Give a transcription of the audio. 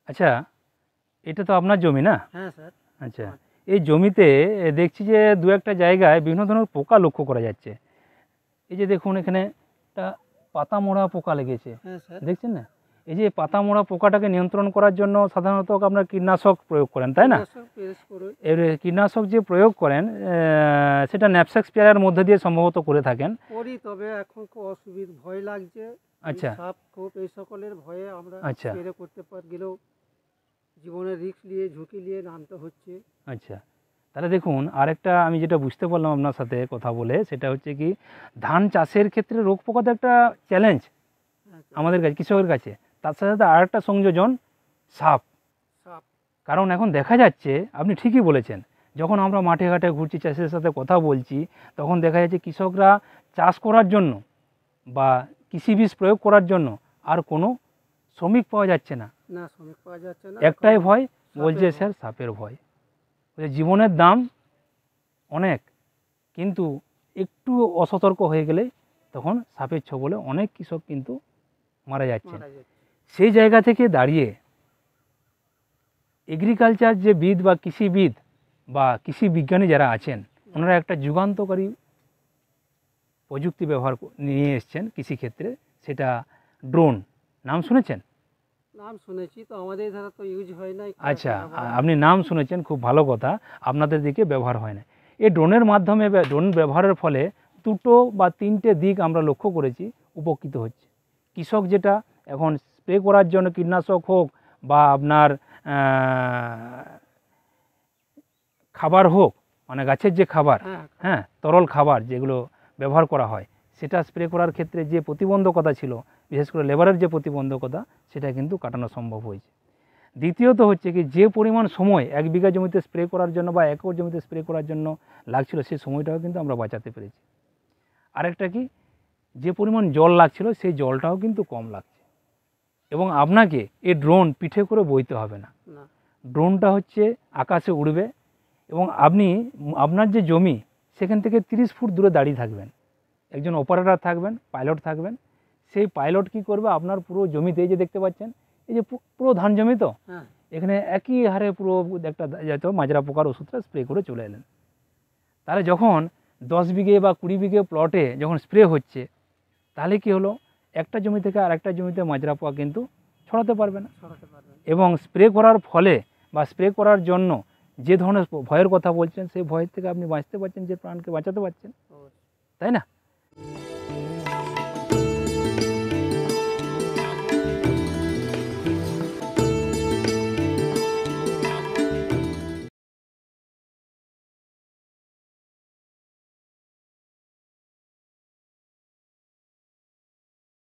আচ্ছা, এটা তো আপনার জমি না? হ্যাঁ স্যার। আচ্ছা, এই জমিতে দেখছি যে দু একটা জায়গায় বিভিন্ন ধরনের পোকা লক্ষ্য করা যাচ্ছে। এই যে দেখুন এখানে একটা পাতা মোড়া পোকা লেগেছে, হ্যাঁ স্যার। দেখছেন না? এই যে পাতা মোড়া পোকাটাকে নিয়ন্ত্রণ করার জন্য সাধারণত আপনার কীটনাশক প্রয়োগ করেন, তাই না? এর কীটনাশক যে প্রয়োগ করেন সেটা ন্যাপস্যাক স্প্রেয়ারের মধ্যে দিয়ে সম্ভবত করে থাকেন। করি, তবে এখন খুব অসুবিধা, ভয় লাগছে। আচ্ছা, সাপ খোপ এই সকলের ভয়ে আমরা আচ্ছা, স্প্রে করতে গেলেও জীবনের রিস্ক নিয়ে ঝুঁকি নিয়ে নামতে হচ্ছে। আচ্ছা, তাহলে দেখুন আরেকটা আমি যেটা বুঝতে পারলাম আপনার সাথে কথা বলে, সেটা হচ্ছে কি ধান চাষের ক্ষেত্রে রোগ পোকা তো একটা চ্যালেঞ্জ আমাদের কাছে, কৃষকের কাছে। তার সাথে সাথে আরেকটা সংযোজন সাপ। সাপ, কারণ এখন দেখা যাচ্ছে, আপনি ঠিকই বলেছেন, যখন আমরা মাঠে ঘাটে ঘুরছি, চাষের সাথে কথা বলছি, তখন দেখা যাচ্ছে কৃষকরা চাষ করার জন্য বা কৃষি বীজ প্রয়োগ করার জন্য আর কোনো শ্রমিক পাওয়া যাচ্ছে না। না শ্রমিক পাওয়া যাচ্ছে না, একটাই ভয়, বলছে সাপের স্যার সাপের ভয়। জীবনের দাম অনেক, কিন্তু একটু অসতর্ক হয়ে গেলে তখন সাপের ছোবলে অনেক কৃষক কিন্তু মারা যাচ্ছে। সেই জায়গা থেকে দাঁড়িয়ে এগ্রিকালচার যে বিদ বা কৃষিবিদ বা কৃষি বিজ্ঞানী যারা আছেন, ওনারা একটা যুগান্তকারী প্রযুক্তি ব্যবহার নিয়ে এসছেন কৃষিক্ষেত্রে, সেটা ড্রোন। নাম শুনেছেন? নাম শুনেছি, তো আমাদের ধারা তো ইউজ হয় না। আচ্ছা, আপনি নাম শুনেছেন, খুব ভালো কথা, আপনাদের দিকে ব্যবহার হয় না। এই ড্রোনের মাধ্যমে, ড্রোন ব্যবহারের ফলে দুটো বা তিনটে দিক আমরা লক্ষ্য করেছি উপকৃত হচ্ছে। কৃষক যেটা এখন স্প্রে করার জন্য কীটনাশক হোক বা আপনার খাবার হোক, মানে গাছের যে খাবার, হ্যাঁ, তরল খাবার যেগুলো ব্যবহার করা হয়, সেটা স্প্রে করার ক্ষেত্রে যে প্রতিবন্ধকতা ছিল, বিশেষ করে লেবারের যে প্রতিবন্ধকতা, সেটা কিন্তু কাটানো সম্ভব হয়েছে। দ্বিতীয়ত হচ্ছে কি, যে পরিমাণ সময় 1 বিঘা জমিতে স্প্রে করার জন্য বা একর জমিতে স্প্রে করার জন্য লাগছিল, সেই সময়টাও কিন্তু আমরা বাঁচাতে পেরেছি। আরেকটা কি, যে পরিমাণ জল লাগছিল সেই জলটাও কিন্তু কম লাগছে। এবং আপনাকে এই ড্রোন পিঠে করে বইতে হবে না। ড্রোনটা হচ্ছে আকাশে উড়বে এবং আপনি আপনার যে জমি, সেখান থেকে 30 ফুট দূরে দাঁড়িয়ে থাকবেন, একজন অপারেটর থাকবেন, পাইলট থাকবেন। সেই পাইলট কি করবে, আপনার পুরো জমিতে, এই যে দেখতে পাচ্ছেন, এই যে পুরো ধান জমি, তো এখানে একই হারে পুরো একটা যাতে মাজরা পোকার ওষুধটা স্প্রে করে চলে এলেন। তাহলে যখন 10 বিঘে বা 20 বিঘে প্লটে যখন স্প্রে হচ্ছে, তাহলে কি হলো, একটা জমি থেকে আর একটা জমিতে মাজরা পোকা কিন্তু ছড়াতে পারবে না। এবং স্প্রে করার ফলে বা স্প্রে করার জন্য যে ধরনের ভয়ের কথা বলছেন, সেই ভয়ের থেকে আপনি বাঁচতে পারছেন, যে প্রাণকে বাঁচাতে পারছেন, তাই না?